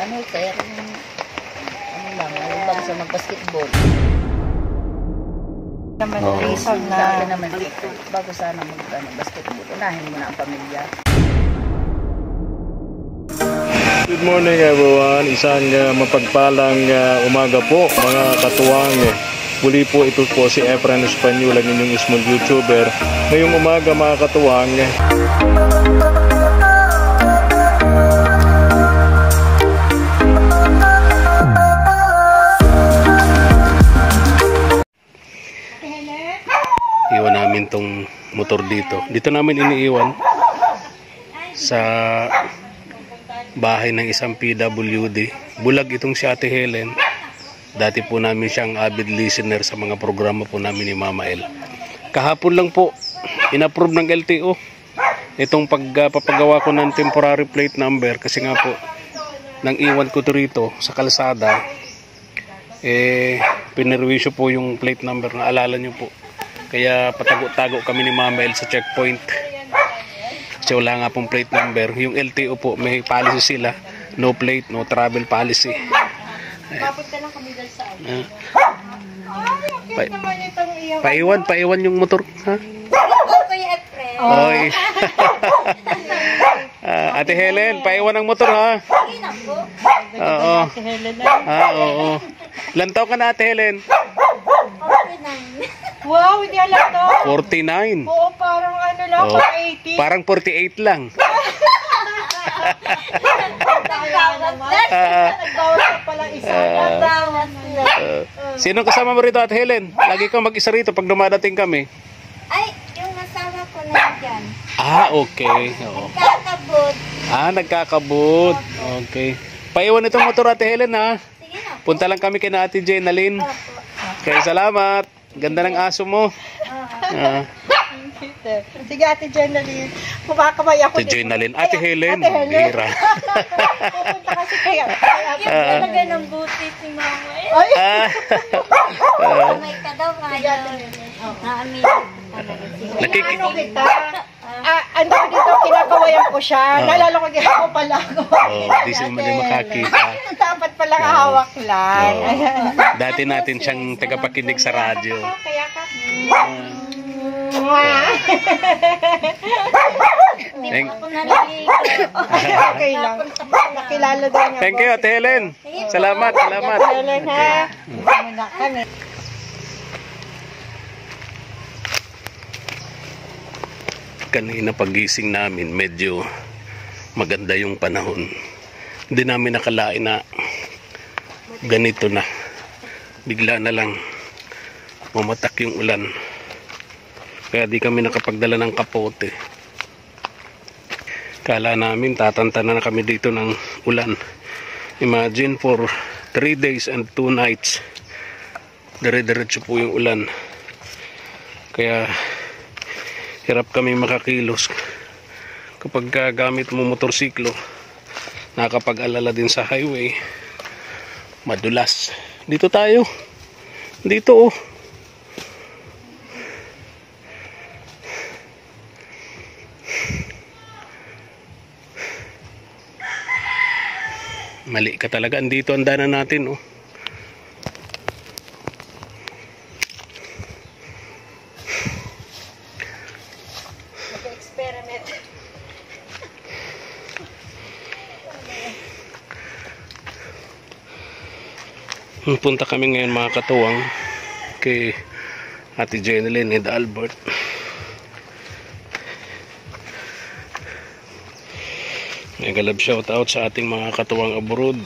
Ano, kaya kung lang sa mag-basketball. Naman reason na naman dito, bago sana mag-basketball, unahin mo na ang pamilya. Good morning everyone, isang mapagpalang umaga po mga katuwang. Muli po ito po si Efren Espanyol, ang inyong small YouTuber. Ngayong umaga mga katuwang, iwan namin tong motor dito. Dito namin iniiwan sa bahay ng isang PWD. Bulag itong si Ate Helen. Dati po namin siyang avid listener sa mga programa po namin ni Mama El. Kahapon lang po inapprove ng LTO itong pagpapagawa ko ng temporary plate number, kasi nga po nang iwan ko to rito sa kalsada, pinirwisyo po yung plate number, na alala nyo po. Kaya patago-tago kami ni Mama El sa checkpoint kasi wala nga pong plate number. Yung LTO po may policy sila, no plate, no travel policy. Papunta lang kami dahil saan. Paiwan yung motor, ha? Kuya Efren. Oy. Ate Helen, paiwan ang motor, ha? Oo. Oo. Ilan taon ka na, Ate Helen? 49. Wow, hindi alam to. 49. Oo, parang ano lang, Oh, parang 80. parang 48 lang. Nagbawas ka palang isa. Sino kasama mo rito, Ate Helen? Lagi kang mag-isa rito pag dumadating kami. Ay, yung asawa ko na dyan. Okay. Oo. Kakabot. Nagkakabot. Okay. Paiwan itong motor, Ate Helen, ha? Sige na. Punta lang kami kay na Ate Jenalyn. Okay, salamat. Ganda ng aso mo. Sige, Ate Jenalyn. Kumakamay ako. Ate Jenalyn. Ate Helen. Ate Helen. Bihira. Pupunta kasi kaya. Yung talaga ng butit ni Mama. Ay! May ka daw kaya. Naamin. Ano kita? Ano dito, kinakawayan ko siya. Naalala ko, ako pala ako. Di siya makakita. Dapat pala kahawak lang. Dati natin siyang tagapakinig sa radyo. Kaya ka. Thank, Ako naligo. Okay lang. Nakilala daw niya. thank you, Ate Helen. Salamat. Helen, ha? Muna kami. Kanina pagising namin, medyo maganda yung panahon. Hindi namin nakalain na ganito na. Bigla na lang umatak yung ulan. Kaya di kami nakapagdala ng kapote. Kala namin tatantanan na kami dito ng ulan. Imagine, for 3 days and 2 nights dire-diretso po yung ulan. Kaya hirap kami makakilos kapag gamit mo motorsiklo. Nakapag-alala din sa highway, madulas. Dito tayo, dito oh. Mali ka talaga, andito ang daanan natin oh. Experiment. Punta kami ngayon mga katuwang kay Ate Jenalyn and Albert. Nagalab shout out sa ating mga katuwang abroad.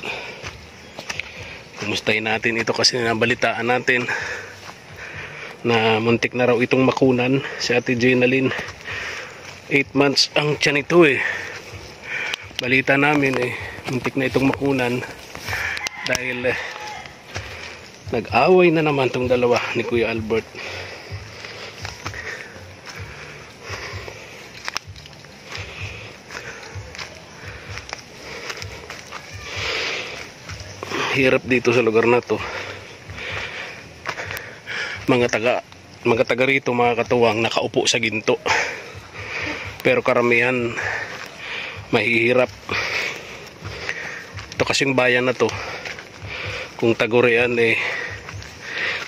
Kumustahin natin ito kasi nabalitaan natin na muntik na raw itong makunan si Ate Jenalyn. 8 months ang tiyan ito eh. Balita namin muntik na itong makunan dahil nag-away na naman tong dalawa ni Kuya Albert. Hirap dito sa lugar na to. Mga taga rito mga katuwang nakaupo sa ginto. Pero karamihan mahihirap. Ito kasing bayan na to, kung tagurian eh,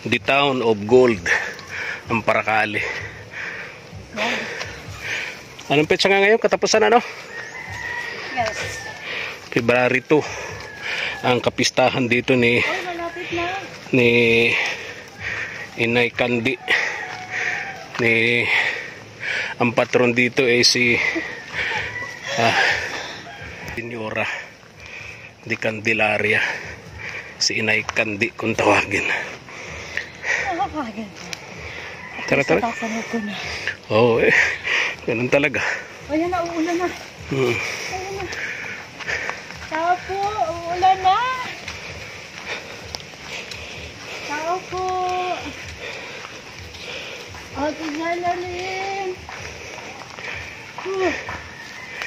the town of gold, ang Paracale. Anong petsa nga ngayon? Katapusan ano? Yes. February 2 ang kapistahan dito ni Malapit na. ni Inay Kandi. Ni ang patron dito ay si Senyora di Candelaria, si Inay Kandi kung tawagin. Tara. Kasanod ko na. Oo ganun talaga. Ayan na, uulan na. Hmm. Ayan na. Tao po, uulan na. Tao po. Ate Jalalyn.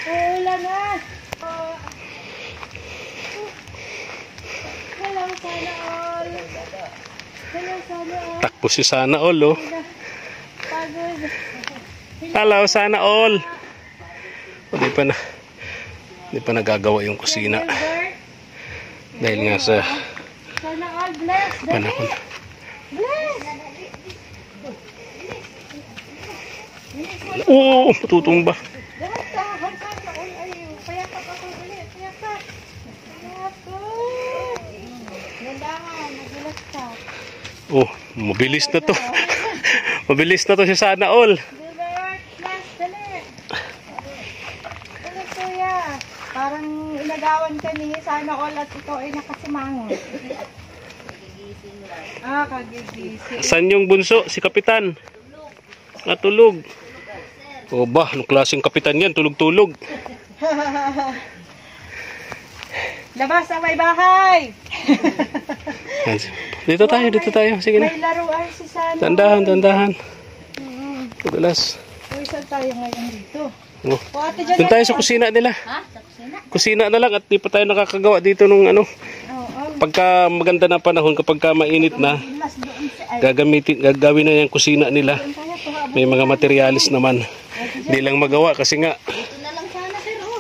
Uulan na. Hello, sana all. Hello, sana all. Takbo si Sana All oh. Pagod. Hello Sana All. Hindi pa nagagawa yung kusina Gilbert. dahil nga sa Sana all bless. panahon. Bless. Oo, matutumba. Lahat sa hanggang sa all ay payakat ako ulit. Payakat. Gandahan, nagulat ka. Oh, mabilis na to. Mabilis na to si Sana All. Gilbert, bless, dali. Dali kuya. Parang inagawan ka ni Sana all at ito ay nakasimangon. Kagigising. Saan yung bunso? Si Kapitan. Natulog. O ba, anong klaseng kapitan yan? Tulog-tulog. Labas sa may bahay. Dito tayo. Sige na. May laruan si Sana. Tandahan. Kudulas. Uy, saan tayo ngayon dito? Oh. O, ate dyan. Doon tayo sa kusina nila. Ha? Sa kusina? Kusina na lang at di pa tayo nakakagawa dito nung ano. Oo. Pagka maganda na panahon, kapag ka mainit na, Mas doon sa... gagawin na yung kusina nila. May mga materialis naman. Hindi lang magawa kasi nga. Dito na lang sana, sir. Oh.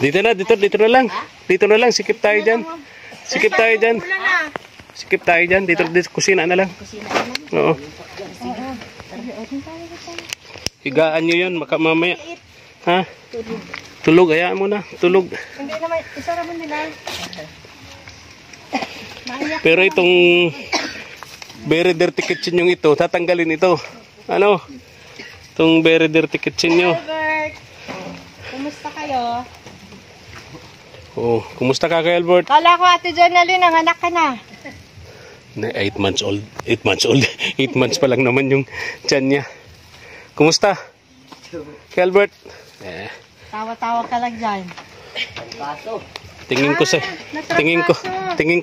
Dito na lang. Dito na lang, sikip tayo dyan. Sikip tayo dyan. Dito kusina na lang. Oo. Higaan nyo yan, mamaya. Ha? Tulog, hayaan mo na. Tulog. Hindi naman, isara mo nila. Maiyak. Pero itong very dirty kitchen yung ito, tatanggalin ito. Ano? Itong very dirty kitchen nyo. Albert, kumusta kayo? Oo. Kumusta ka kay Albert? Kala ko ate Janeline, ang anak ka na. 8 months old. 8 months old. 8 months pa lang naman yung tiyan niya. Kumusta? Kay Albert? Tawa-tawa ka lang dyan. Tingin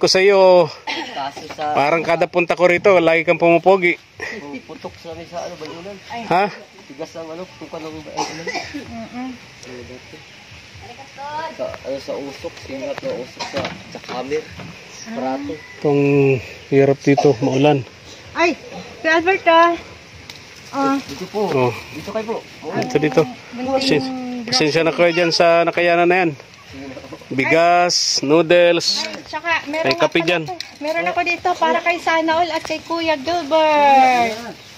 ko sa iyo. Parang kada punta ko rito, lagi kang pumupogi. Putok sa amin sa ano, balunan. Ha? Tigas ang ano, tukan ng balunan. Ano sa usok, singat na usok sa kamer. Prato. Itong hirap dito, maulan. Ay, si Albert ah. Dito po. Oh, Dito kayo po. dito. Pasensya na kayo dyan sa nakayanan na yan. Bigas, noodles. Tsaka, May kape dyan. Meron ako dito para kay Sana All at kay Kuya Gilbert.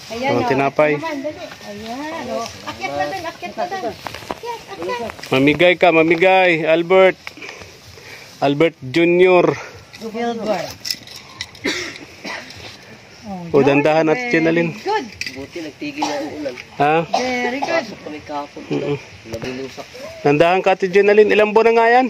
Ayan Oh, tinapay. Ayan. Oh. Akyat na dun. Akyat. Mamigay. Albert Junior. Gilbert. O, dandahan natin Janeline. Good. Buti nagtigil na ang ulan. Ha? Very good. Pasok kami kahapon ulan. Nabilusak. Dandahan ka Ate Janeline. Ilang buwan na nga yan?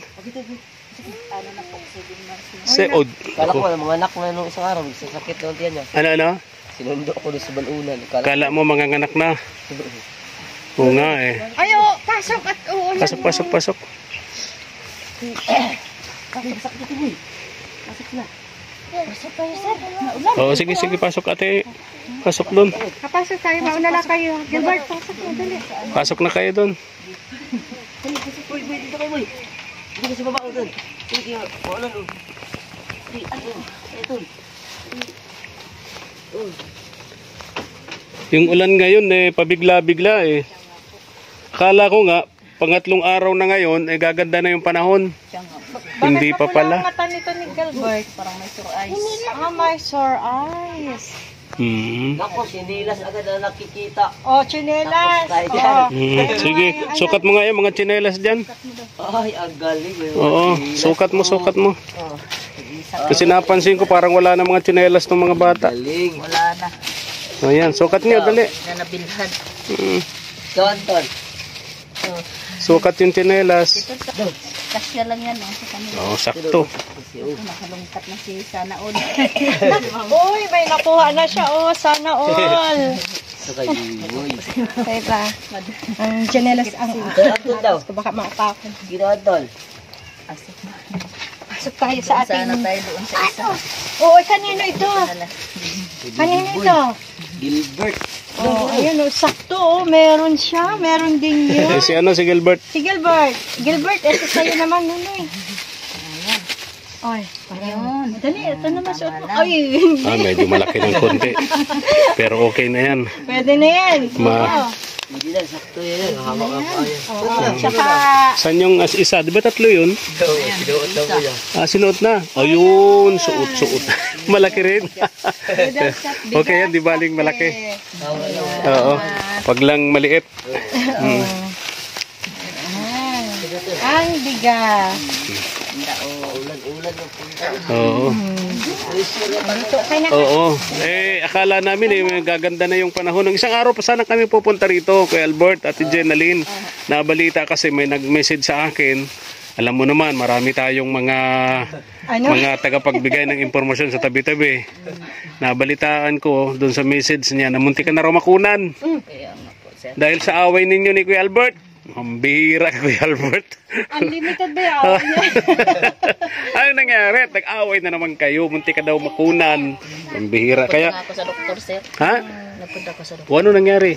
Kala ko mga anak na nung isang araw, isang sakit na tiyan niya. Ano? Sinundo ako doon sa balunan. Kala mo manganganak na. Oo nga eh. Ayo, pasok at uulan. Pasok. Pasok tayo, sir. Naulan. Oo, sige, pasok ate. Pasok doon. Kapasok tayo. Mauna lang kayo. Gilbert, pasok na. Dali. Pasok na kayo doon. Boy, dito kayo, boy. Dito ka sa baba ko doon. Dito kayo, ulan doon. Ito. Yung ulan ngayon eh, pabigla-bigla eh. Akala ko nga, pangatlong araw na ngayon, ay gaganda na yung panahon. Siya nga. Hindi pa pala. Mata nito ni Gilbert. Parang may sore eyes. May sore eyes. Nako, sinilas agad na nakikita. Oh, chinelas. Tapos tayo dyan. Sige, sukat mo nga yung mga tsinelas dyan. Ay, ang galing. May mga Oo, sinilas. sukat mo, sukat mo. Oh. Kasi napansin ko parang wala na mga tsinelas ng mga bata. Galing. Wala na. Ayan, sukat niyo, dali. Hindi na nabilhan. Ito, Anton. Sukat yung tsinelas. Ito sa kasya lang yan. Sa kanila. Oo, sakto. Ito, nakalungkat na si Sana All. Uy, may nakuha na siya. Oh, sana all. Sa kay Boy. Diba? Ang chinelas ang Ito, Anton daw. baka maapakon. Gino, Anton. Asik. Pasok tayo sa Sana ating... tayo doon sa isa. Oo, kanino ito? Kanino ito? Gilbert. Oh, ayun, oh, sakto. Oh, meron siya. Meron din yun. Si ano, si Gilbert. Si Gilbert. Gilbert, ito sa'yo naman, Nunoy. Ay, Ayun. dali, ito naman suot mo. Tama lang. Ay, Medyo malaki ng konti. Pero okay na yan. pwede na yan. Ma- Hindi na, sakto yan. Hawak ang kaya. Oo, tsaka, Saan yung isa? Di ba tatlo yun? Sinuot na mo yan. Sinuot na. Ayun, suot. Malaki rin. Okay yan, di baling malaki. Oo. Pag lang maliit. ang biga. Ulan-ulan ng punta. Oo. Oo. Akala namin gaganda na yung panahon. Ng isang araw pa sana kami pupunta rito, Kuya Albert at Jenaline. Nabalita kasi may nag-message sa akin. Alam mo naman, marami tayong mga tagapagbigay ng impormasyon sa tabi-tabi. Nabalitaan ko doon sa message niya na muntik ka na raw makunan. Kaya nga po, sir. Dahil sa away ninyo ni Kuya Albert. Ang bihira, Kuya Albert. Unlimited ba yun? Ano nangyari? Nag-away na naman kayo. Muntik ka daw makunan. Ang bihira. Kaya, Nagpunta ako sa doktor, sir. ha? Nagpunta ako sa doktor. O ano nangyari?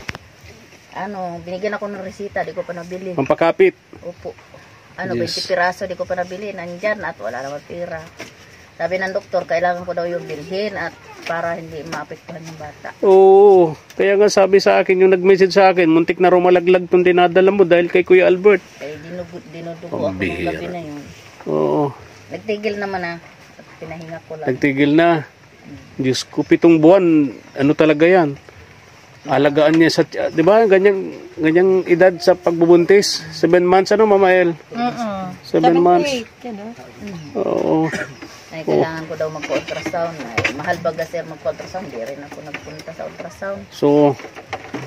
Binigyan ako ng resita, di ko pa nabili. Pampakapit. Opo. Yes. 20 piraso, di ko pa nabili. Nandyan at wala naman pira. Sabi ng doktor, kailangan ko daw yung bilhin at para hindi maapektuhan yung bata. Oo. Kaya nga sabi sa akin, yung nag-message sa akin, muntik na rumalaglag tong dinadala mo dahil kay Kuya Albert. Eh, dinudugo ako ng gabi na yun. Oo. Nagtigil naman at pinahinga ko lang. Nagtigil na. Diyos ko, 7 buwan. Ano talaga yan? Alagaan niya sa, di ba, ganyang edad sa pagbubuntis. 7 months, ano, Mama El? 7 months. Oo. Ay, kailangan ko daw magpa-ultrasound. Ay, mahal baga sir magpa-ultrasound. Di rin ako nagpunta sa ultrasound. So,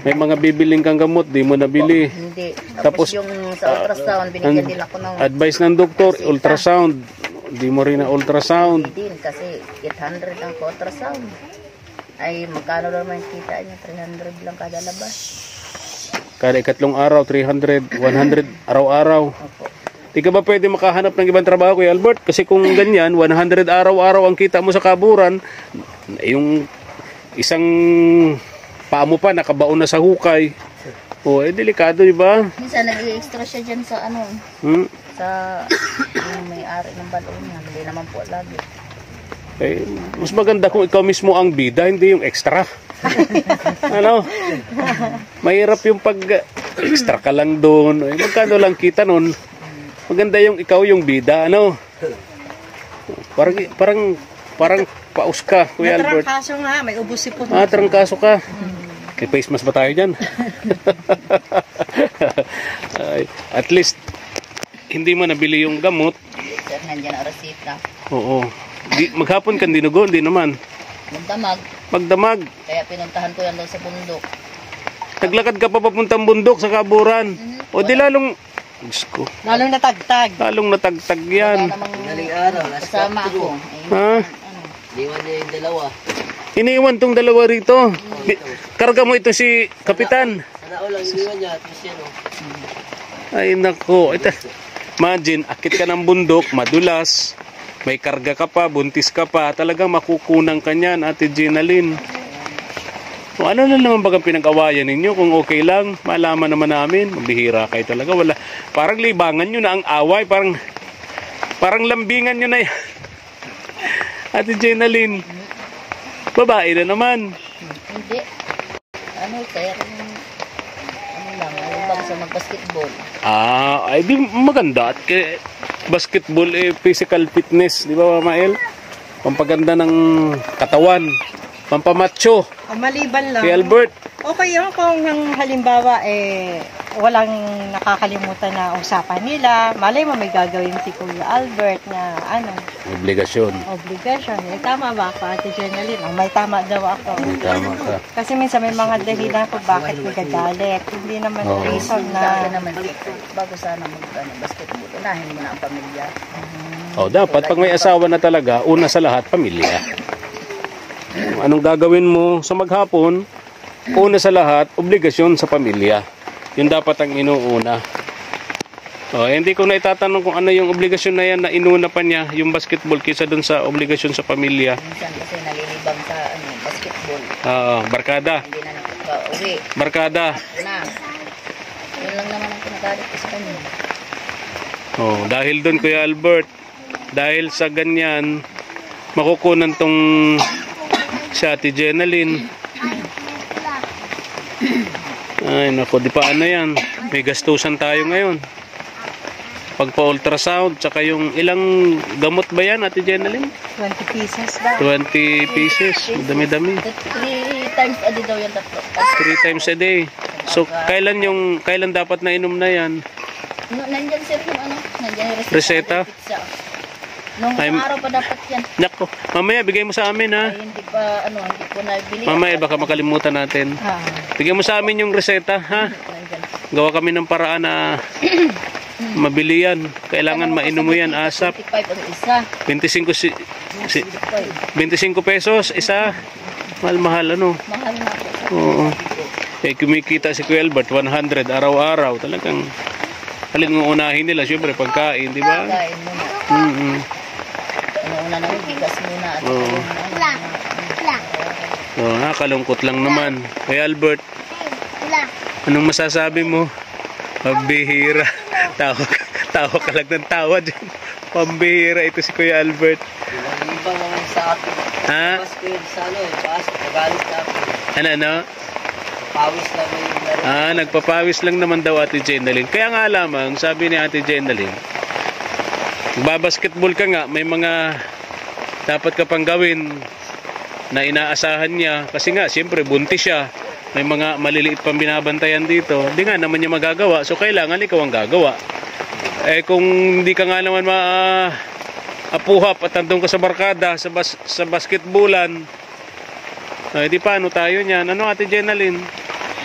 may mga bibiling kang gamot, di mo nabili. Hindi. Tapos, Tapos yung sa ultrasound, binigyan din ako ng Advice ng doktor, ultrasound. Di mo rin na ultrasound. din kasi 800 ang ultrasound. Ay, magkano naman kita niya? 300 lang kada labas. Kada ikatlong araw, 300, 100 araw-araw. Opo. Di ka ba pwede makahanap ng ibang trabaho, Kuya Albert? Kasi kung ganyan, 100 araw-araw ang kita mo sa kaburan, yung isang paa mo pa nakabaon na sa hukay. O, delikado, di ba? Minsan nag-i-extra siya dyan sa sa yung may-ari ng balon niya. Hindi naman po lagi. Mas maganda kung ikaw mismo ang bida, hindi yung extra. Ano? Mahirap yung pag-extra ka lang doon. Magkano lang kita nun? Maganda yung ikaw yung bida, ano? Parang paus ka, Kuya Albert. Trangkaso nga, may ubos si po. Trangkaso ka. May face mask ba tayo dyan? At least, hindi mo nabili yung gamot. Sir, nandiyan ang resita. Oo. Maghapon kang dinugo, hindi naman. Magdamag. Magdamag. Kaya pinuntahan ko yan daw sa bundok. Naglakad ka pa papuntang bundok sa kaburan. O di lalong, Diyos ko, Lalong natagtag. lalong natagtag yan. Wala namang Galing araw. kasama ako. Ha? Liwan niya yung dalawa. Iniwan tong dalawa rito. Karga mo ito si Kapitan. Sana all ang iniwan niya. At least yan, oh. Ay nako. Imagine, akit ka ng bundok, madulas. May karga ka pa, buntis ka pa. Talagang makukunang ka niyan, Ate Jenaline. O ano na naman bagang pinag-awayan ninyo? Kung okay lang, malaman naman namin. Mabihira kayo talaga. Wala. Parang libangan nyo na ang away. Parang lambingan nyo na yan. Ate Jenaline. Babae na naman. Hindi. Kaya ano lang, yung sa mag-basketball. Ay di maganda. At basketball physical fitness, di ba Mama El? Pampaganda ng katawan. Pampamacho. Maliban lang. Kay Albert. Okay yun kung halimbawa walang nakakalimutan na usapan nila. Malay mo may gagawin si Kuya Albert na Obligasyon. obligasyon. Tama ba ako, Ate Jeneline? May tama daw ako. Tama ka. Kasi minsan may mga dahilan kung bakit nagagalit. Hindi naman Oo. reason Sabi na naman, bago sana basketball, unahin mo na ang pamilya. Dapat pag may asawa na talaga, una sa lahat, pamilya. Anong gagawin mo sa maghapon? Una sa lahat, obligasyon sa pamilya. Yun dapat ang inuuna. Hindi ko na itatanong kung ano yung obligasyon na yan na inuna pa niya, yung basketball, kaysa dun sa obligasyon sa pamilya. Minsan kasi nalilibang sa basketball. Barkada. Hindi na nakaka-uwi. Barkada. Na. Yun lang naman ang pinagalit ko sa kanya. Dahil dun Kuya Albert, dahil sa ganyan, makukunan tong si Ate Jeneline. Ay nako, di pa yan. May gastusan tayo ngayon. Pagpa-ultrasound, tsaka yung ilang gamot ba yan, Ate Jeneline? 20 pesos daw. 20 pieces. Dami-dami. 3 times a day daw yan, tatlo. 3 times a day. So, kailan dapat na inom na yan? Nandyan sir yung nandyan yung Reseta? Nung araw pa dapat yan. Nako, mamaya bigay mo sa amin ha. Ay, hindi pa, hindi ko nabili. Mamaya baka makalimutan natin. Bigyan mo sa amin yung reseta ha. Nandyan. Gawa kami ng paraan na mabili yan. Kailangan mainom mo yan ASAP. 25 ang isa. 25 pesos isa. Mahal-mahal ano. Mahal na po. Oo. Kumikita si Kuya Albert 100 araw-araw. Talagang alin mo unahin nila, syempre pagkain, di ba? Kain muna. Una na bigas muna. Nakalungkot lang naman. Kuya Albert, anong masasabi mo? Pambihira. Tawa ka lang ng tawa dyan. Pambihira ito si Kuya Albert. Iba naman sa akin. Ha? Mas ko yun sa taas, pagalit na ako. Ano? Pawis lang yung laro. Nagpapawis lang naman daw Ate Jeneline. Kaya nga lamang, sabi ni Ate Jeneline, babasketball ka nga, may mga dapat ka pang gawin na inaasahan niya. Kasi nga, siyempre, buntis siya. May mga maliliit pang binabantayan dito. Hindi nga naman niya magagawa. So, kailangan ikaw ang gagawa. Kung hindi ka nga naman apuhap at nandun ka sa barkada, sa basketballan, di paano tayo niyan? Ano Ate Jeneline?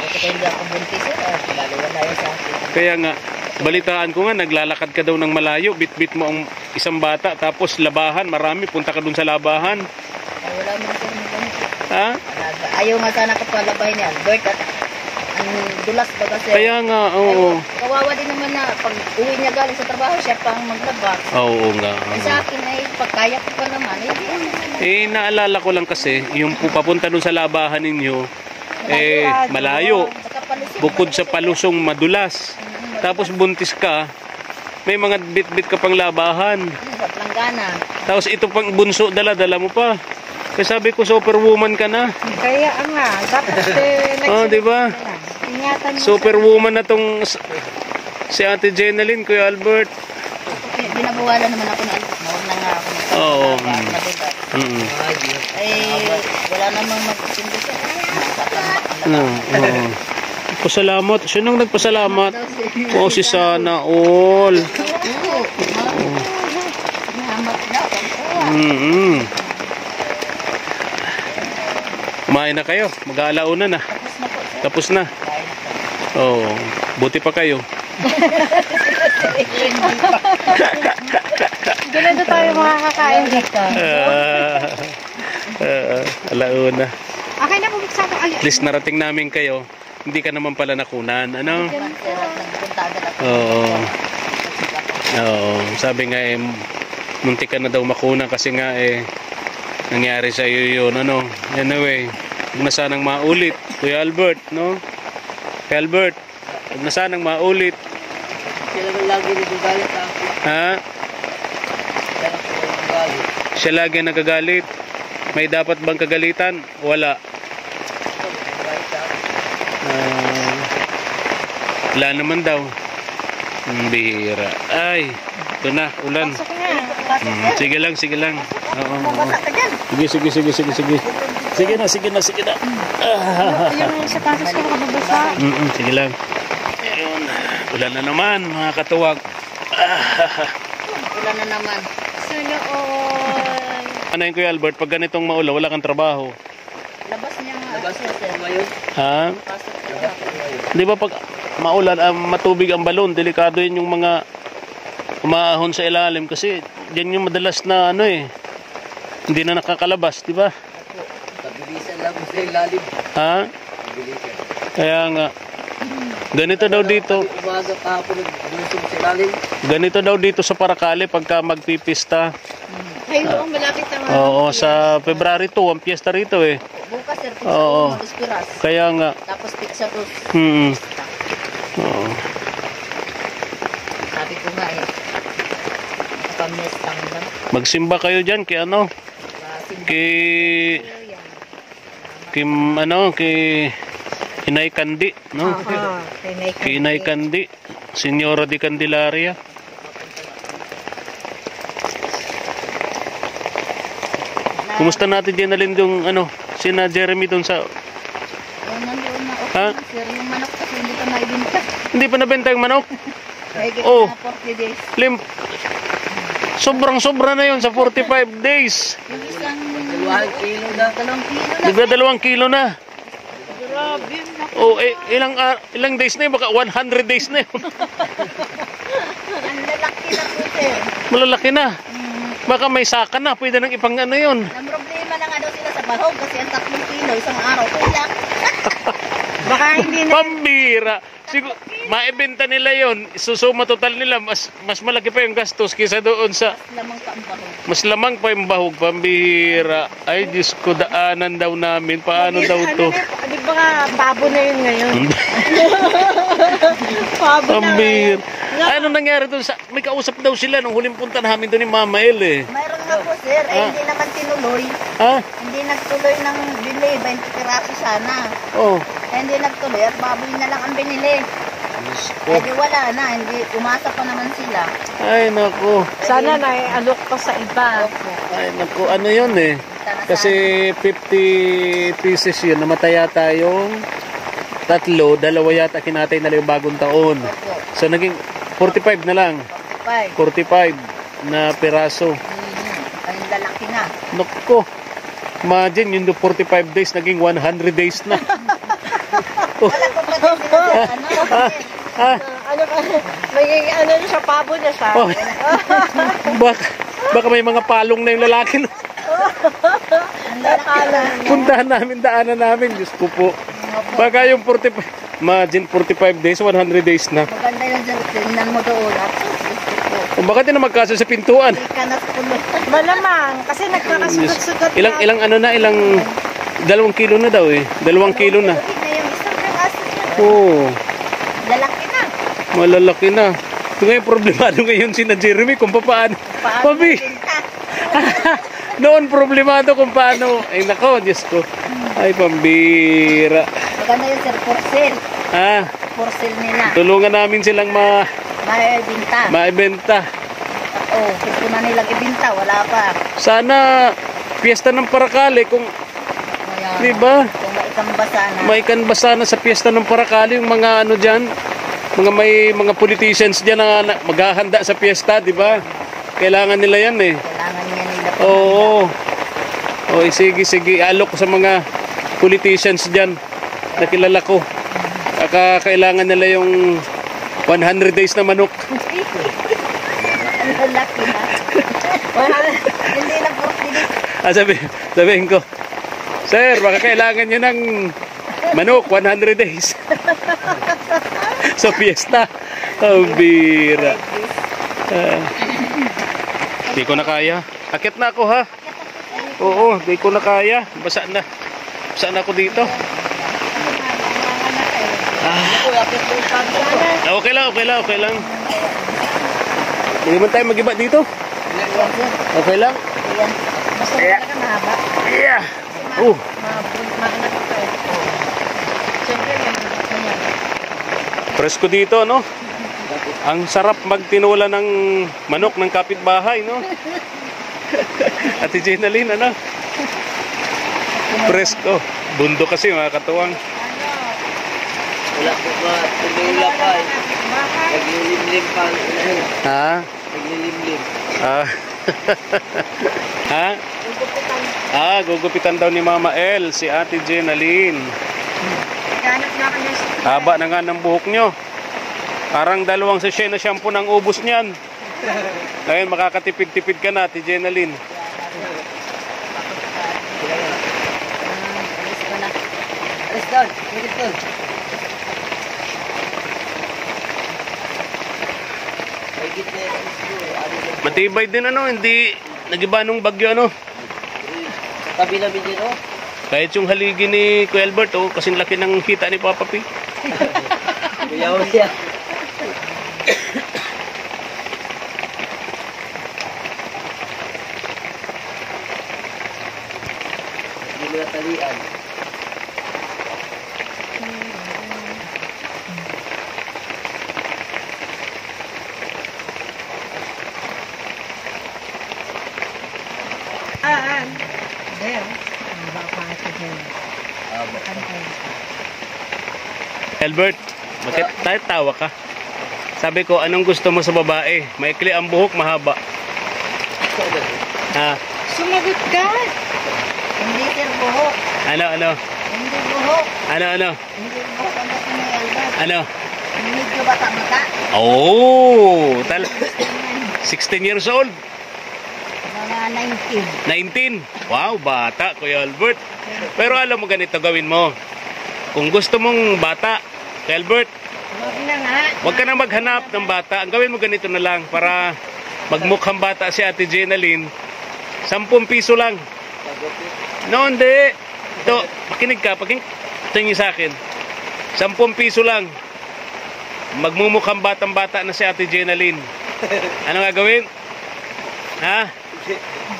Kasi hindi ako buntis lalo wala yun sa akin. Kaya nga, balitaan ko nga, naglalakad ka daw ng malayo, bit-bit mo ang isang bata, tapos labahan, marami, punta ka dun sa labahan. Ay, wala mo sir ng ganito. Ha? Ayaw nga sana kapalabahin ni Albert at ang dulas ba kasi. Kaya nga, oo. Kawawa din naman na pag uwi niya galing sa trabaho, siya pa ang maglaba. Oo nga. Sa akin ay pagkaya ko pa naman, Naalala ko lang kasi, yung papunta dun sa labahan ninyo, malayo. Bukod sa palusong madulas. Tapos buntis ka, may mga bit-bit ka pang labahan. Sa planggana. Tapos ito pang bunso, dala-dala mo pa. Kaya sabi ko, superwoman ka na. Kaya nga, dapat di ba? ingatan mo. Superwoman na tong si Ate Jeneline, Kuya Albert. Binabawalan naman ako na Albert. Na nga ako. Oo. Madulas. Wala namang magpindi siya. Pasalamat. Sinong nagpasalamat? Si Sana All. Kumain na kayo. Mag-aalauna na. Tapos na. Buti pa kayo. Ganito tayo makakakain dito. Alauna. Okay na, bubuksan ko. At least narating namin kayo. Hindi ka naman pala nakunan. Ano? Oo. Sabi nga muntik ka na daw makunan kasi nga nangyari sa iyo yun. Ano? Anyway, huwag na sanang maulit. Kuya Albert, no? Kuya Albert, huwag na sanang maulit. Siya naman lagi nagagalit ako. Ha? Siya lagi nagagalit. May dapat bang kagalitan? Wala. Wala naman daw. Bihira. Ay, ito na, ulan. Pasok nga. Sige lang, sige lang. Oo. Mabasa ka dyan. Sige. Sige na. Yung sapatos ko nakababasa. Sige lang. Ayun. Ulan na naman, mga katuwag. Ulan na naman. Sana all. Ano yun, Kuya Albert? Pag ganitong maulan, wala kang trabaho. Labas niya nga. Labas sir. ko ngayon. Ha? Pasok ka. Di ba pag maulan, matubig ang balon, delikado yun yung mga umaahon sa ilalim kasi yan yung madalas na ano eh, hindi na nakakalabas, di ba? Pabilisan lang sa ilalim. Ha? Pabilisan. Kaya nga, ganito daw dito, Umaga kahapon nagbulusog sa ilalim. ganito daw dito sa Paracale pagka magpipista. Ay, oo, malapit na nga. Oo, sa February 2, ang piyesta rito eh. Bukas sir, Oo. Pispiras. Kaya nga, Tapos pizza dos. Oo. Sabi ko nga eh. Pamiyestang lang. Magsimba kayo dyan kay ano, kay Inay Kandi, no? Kay Inay Kandi, Senyora de Candelaria. Kumusta natin din alin yung ano, sina Jeremy doon sa Nandoon na Ha? okay sir. Yung manok kasi hindi pa naibinta. hindi pa nabenta yung manok? Mahigit Oh. na 40 days. Sobrang-sobra na yun sa 45 days. Yung isang 2 kilo na. 2 kilo na. Diba 2 kilo na? Grabe, naku. Oh, ilang days na yun? Baka 100 days na yun. Ang lalaki na po sir. Malalaki na. Baka may saka na. Pwede nang ipang ano yun. Ang problema na nga daw sila sa bahog kasi ang 3 kilo isang araw. Kaya Baka hindi na. Pambira. Siguro, maibenta nila yon. Susuma total nila. Mas malaki pa yung gastos kaysa doon sa... lamang pa ang bahog. Mas lamang pa yung bahog. Pambira. Ay, Diyos ko, daanan daw namin. Paano daw to? Di ba nga, pabo na yun ngayon? Pabo na Pambira. ngayon. Ano nangyari doon sa... May kausap daw sila nung huling punta namin doon ni Mama El eh. Mayroon nga po sir. Eh, hindi naman tinuloy. Ha? Hindi nagtuloy ng bili. 20 piraso sana. Oh. Eh, hindi nagtuloy at baboy na lang ang binili. Diyos Eh ko. di wala na. Hindi, umasa pa naman sila. Ay, naku. Sana na-alok pa sa iba. Opo. Ay, naku. Ano yun eh? Sana Kasi 50 pieces yun. Namatay yata yung 3. 2 yata kinatay na lang yung bagong taon. Opo. So, naging 45 na lang. 5. 45 na piraso. Ang lalaki na. Naku. Imagine, yung 45 days, naging 100 days na. Wala ko pa din sila sir. Ano? Ah, Ano ka? Magiging ano na siya, pabo na siya. oh. baka may mga palong na yung lalaki. Ang lalaki na. Puntahan namin, daanan namin. Diyos ko po. Baka yung 45, imagine 45 days, 100 days na. Maganda yun sir. Tingnan mo doon. At O baka din na magkaso sa pintuan. hindi ka na pulo. Malamang, kasi nagkakasugat-sugat Ilang ano na, ilang 2 kilo na daw eh. 2 kilo na. Hindi na yung isang piraso sir. Oo. Lalaki na. Malalaki na. Ito nga yung problemado ngayon si na Jeremy kung paano. Paano Pabi, ibenta? noon problemado kung paano. Ay nako, Diyos ko. Ay pambira. Maganda yun sir. For sale. Ah, For sale nila. tulungan namin silang Maibinta. maibenta. Oo. Gusto na nilang ibinta. Wala pa. Sana piyesta ng Paracale kung Kaya, di ba? kung maikamba sana. May kanba sana sa piyesta ng Paracale yung mga ano diyan, mga politicians diyan na maghahanda sa piyesta, di ba? Kailangan nila yan eh. Kailangan niya nila. Oo. O sige, alok ko sa mga politicians diyan na kilala ko. Kailangan nila yung 100 days na manok. Ang lalaki na. Hindi na 40 days. Sabihin ko, Sir, baka kailangan nyo ng manok, 100 days. Sa fiesta. Oh, bira. Di ko na kaya. Akit na ako ha. Oo, di ko na kaya. Basa na ako dito. Okay lang. Hindi man tayo mag-iba dito. Okay lang. Ayan. Gusto ko talaga mahaba. Yeah. Maangat ko. Siyempre, may Presko dito, no? Ang sarap magtinula ng manok ng kapitbahay, no? Ate Jenalyn, ano? Presko. Bundo kasi, mga katuwang. Wala po ba? Tumula pa eh. Naglilimlim pa. Ha? Naglilimlim. Ah. Ha? Gugupitan daw ni Mama El, si Ate Jenalyn. Ganap na kanya Haba na nga ng buhok nyo. Parang 2 sachet na shampoo ng ubos niyan. Ngayon makakatipid-tipid ka na, Ate Jenalyn. Alis doon. Alis doon. Mahigit na yan. Matibay din ano, hindi nagiba nung bagyo ano. Sa tabi namin dyan, oh. Kahit yung haligi ni Kuya Albert, oh, kasing laki ng kita ni Papa P. Kuyaw siya. Hindi mo natalian. There. Baka ito dyan. Albert, bakit tayo tawa ka? Sabi ko, anong gusto mo sa babae? Maikli ang buhok, mahaba. Ha? Sumagot ka! Hindi sir buhok. Ano? Hindi buhok. Ano? Hindi buhok ang dati ni Albert. Ano? Medyo bata-bata. Oh! 16 years old? Mga 19. 19? Wow, bata, Kuya Albert. Pero alam mo ganito gawin mo. Kung gusto mong bata, Kuya Albert, Huwag na nga. huwag ka na maghanap ng bata. Ang gawin mo ganito na lang para magmukhang bata si Ate Jenalyn. 10 piso lang. No, hindi. Ito, makinig ka. Tingin sa akin. 10 piso lang. Magmumukhang batang-bata na si Ate Jenalyn. Ano gagawin? Ha?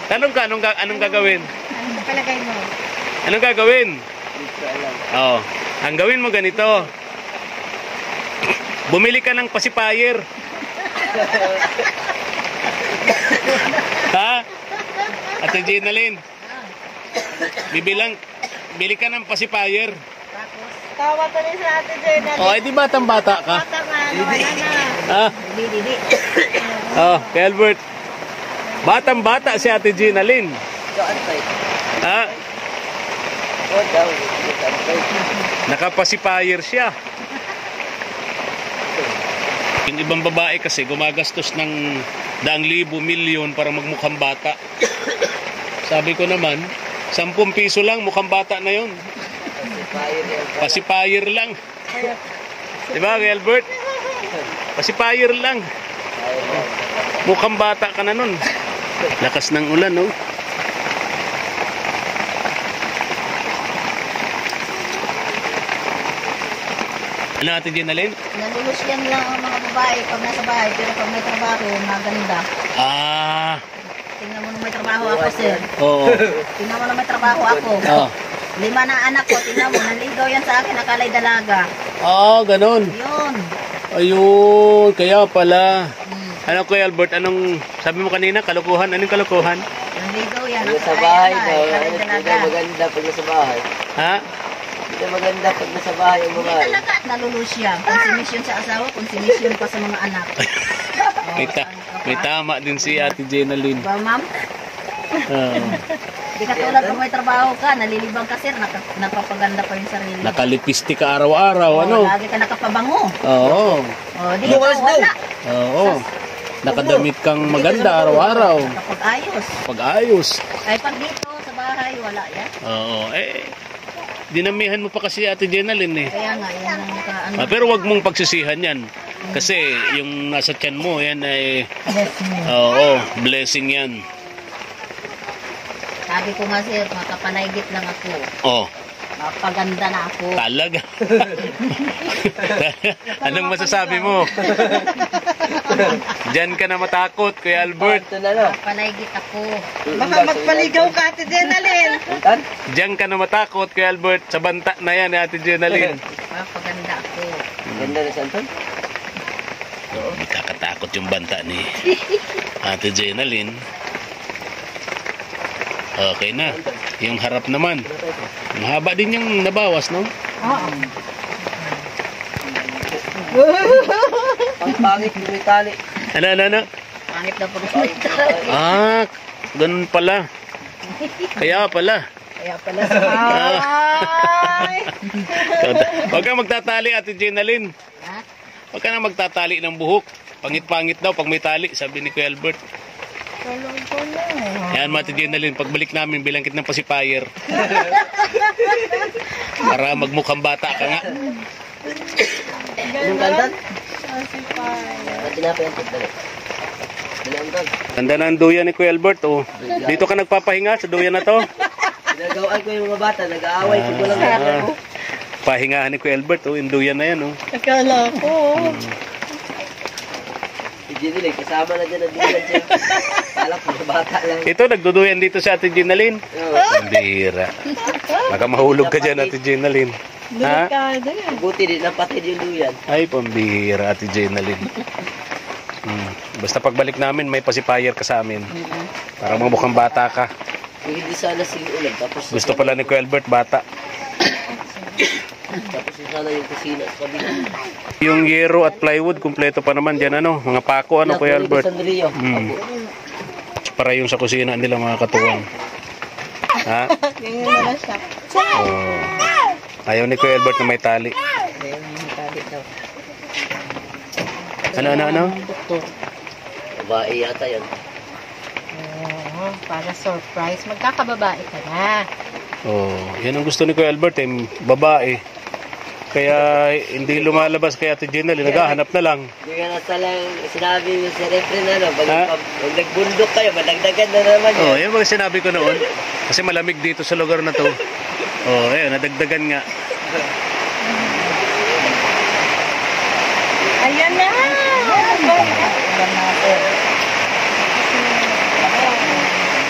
Tanong ka, anong gagawin? Ano palagay mo? Anong gagawin? Hindi ko alam. Oo. Ang gawin mo ganito. Bumili ka ng pacifier. Ha? Ate Jenalyn. Bili ka ng pacifier. Tawa to rin sa Ate Jenalyn. Oh, di batang-bata ka. Bata nga, wala na. Ha? Didi. Oh, kay Albert. Batang-bata si Ate Jenalyn. Saan tayo? Ha? Oh, daw. Saan tayo? Naka-pacifier siya. Yung ibang babae kasi gumagastos ng 100,000, milyon para magmukhang bata. Sabi ko naman, 10 piso lang, mukhang bata na yun. Pacifier lang. Diba, Kuya Albert? Pacifier lang. Mukhang bata ka na nun. Lakas ng ulan, no? Ano, Ate Jenalyn? Nalulusyan lang ang mga babae pag nasa bahay, pero pag may trabaho, maganda. Ah, Tingnan mo nung may trabaho ako, sir. oo. Tingnan mo nung may trabaho ako. Oh. 5 na anak ko, tingnan mo, naligaw yan sa akin, nakalay dalaga. Ah, ganun. Yun. Ayun, kaya pala. Hmm. Ano, Kuya Albert, anong sabi mo kanina? Kalokohan? Anong kalokohan? Naligaw yan. Pag nasa bahay daw, Nakalay hindi dalaga. na maganda pag nasa bahay. Ha? Hindi na maganda pag nasa bahay ang Hindi babae. talaga nalulusya. Konsumisyon sa asawa, konsumisyon pa sa mga anak. May tama din si Ate Jenalyn. Diba, ma'am? Di katulad pag may trabaho ka, nalilibang ka, sir, napapaganda pa yung sarili. Nakalipistik ka araw-araw, Oh, ano? lagi ka nakapabango. Oo. Oh, dito, wala. Oo. Nakadamit kang maganda araw-araw. Nakapag-ayos. Pag-ayos. Ay, pag dito, sa bahay, wala yan. Oo. Dinamihan mo pa kasi Ate Jenalyn eh. Kaya nga, yan ang naka-ano. Pero wag mong pagsisihan yan. Kasi yung nasa tiyan mo, yan ay... Oo, blessing yan. Sabi ko nga, sir, makapanaygit lang ako. Oh, Mapaganda na ako. talaga. Anong masasabi mo? Diyan ka na matakot, Kuya Albert. Ito na, no? Mapanaygit ako. Baka magpaligaw ka, Ate Jenalyn. Puntan? Diyan ka na matakot, Kuya Albert. Sa banta na yan, Ate Jenalyn. Mapaganda ako. Ganda na si Anton. Nakakatakot yung banta ni Ate Jenalyn. Okay na. Yung harap naman. Mahaba din yung nabawas, no? Oo. Ang pangit, may tali. Ano? Pangit na po. Ah, ganun pala. Kaya pala. Kaya pala sa Ay! Huwag kang magtatali, Ate Jenalyn. Ha? Huwag ka na magtatali ng buhok. Pangit-pangit daw pag may tali, sabi ni Kuya Albert. Tulong ko na. Yan, Ate Jenalyn, pagbalik namin, bilangkit ng pacifier. Para magmukhang bata ka nga. Anong kantan? Pacifier. At sinapay Anton, dali. Dali Anton. Tanda na ang duyan ni Kuya Albert. Oh. Dito ka nagpapahinga sa duyan na to. Ginagawaan ko yung mga bata, nag-aaway ko lang yan. Pahingahan ni Kuya Albert. Oh. Yung duyan na yan. Oh. Akala ko. Si Jenny, kasama na dyan ang duyan siya. Kala ko, mga bata lang. Ito, nagduduyan dito sa Ate Jenalyn. Oo. Ang bihira. Baka mahulog ka dyan, Ate Jenalyn. Ha? Delikado yan. Buti din, napatid yung duyan. Ay, pambihira, Ate Jenalyn. Basta pagbalik namin, may pacifier ka sa amin. Para mukhang bata ka. Kung hindi sana si ulam, tapos Gusto pala ni Kuya Albert, bata. tapos sana yung kusina sa kabila. Yung yero at plywood, kumpleto pa naman dyan, ano? Mga pako, ano, Kuya Albert? San Rio. Para yung sa kusina nila, mga katuwang. Ha? Ganyan na siya. Oh. Ayaw ni Kuya Albert na may tali. Ano? doktor. Babae yata yan. Oo, para surprise. Magkakababae ka na. Oh, yan ang gusto ni Kuya Albert, babae. Kaya hindi lumalabas kay Ate Jenalyn, naghahanap na lang. Hindi ka nasa lang sinabi mo sa refren ano, Ha? pag nagbundok kayo, madagdagan na naman Oh, yan. yan mga sinabi ko noon. Kasi malamig dito sa lugar na to. Oh, ayun, nadagdagan nga. Ayan na!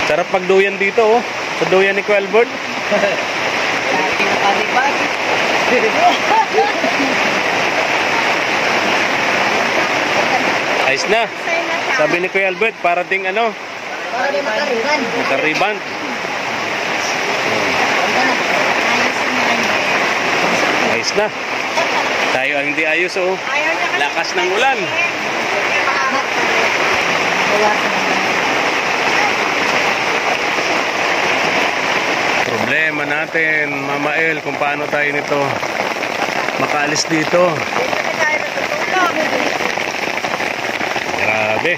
Sarap magduyan dito, oh. Sa duyan ni Kuya Albert. Lagi na palipat. Ayos na. Sabi ni Kuya Albert, parating ano, Para di makariban. kariban. Ayos na. Tayo ang hindi ayos, oh. Ayaw niya kasi. Lakas ng ulan. Problema natin, Mama El, kung paano tayo nito makaalis dito. Dito na tayo natutulog. Grabe.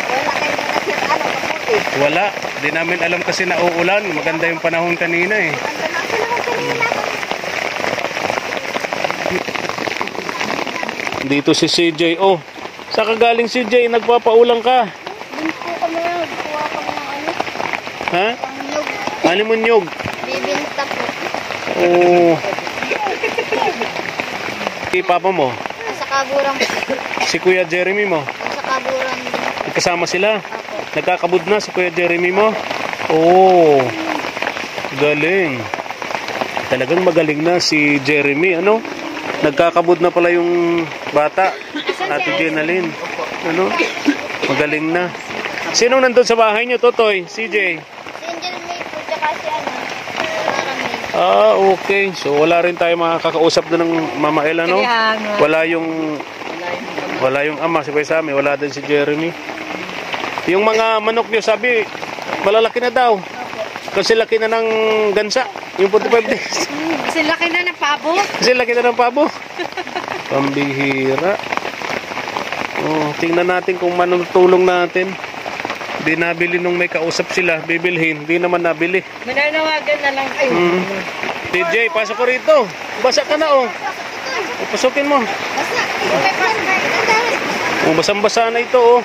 Wala kayo na sir, ano, kaputi. Wala. Di namin alam kasi na uulan. Maganda yung panahon kanina eh. Dito si CJ. Oh, saan ka galing CJ? Nagpapaulang ka. Dito kami na, kuha kami ng ano, Ha? pangnyog. Ano mo nyog? Bibinta po. Oh. Si papa mo? Sa kaburang, Si Kuya Jeremy mo? sa kaburang, Kasama sila? ako. Nagkakabud na si Kuya Jeremy mo? Oh. Galing. Talagang magaling na si Jeremy. Ano? Nagkakabud na pala yung bata. Ate Jenalyn. Ano? Magaling na. Sino nandun sa bahay niyo, Totoy? CJ? Si Angel May po, tsaka si ano, Rara May. Ah, okay. So wala rin tayo makakausap doon ng Mama El, ano? Kaya nga. Wala yung ama, si Kuya Sammy. Wala din si Jeremy. Yung mga manok niyo, sabi, malalaki na daw. Kasi laki na ng gansa. Yung 45 days. Kasi laki na ng pabo. Kasi laki na ng pabo. Pambihira. Oh, tingnan natin kung manutulong natin. Di nabili nung may kausap sila, bibilhin. Di naman nabili. Mananawagan na lang kayo. DJ, pasok ko rito. Basa ka na, oh. Pasukin mo. Basta, may plan, ang dami. Oh, basang-basa na ito, oh.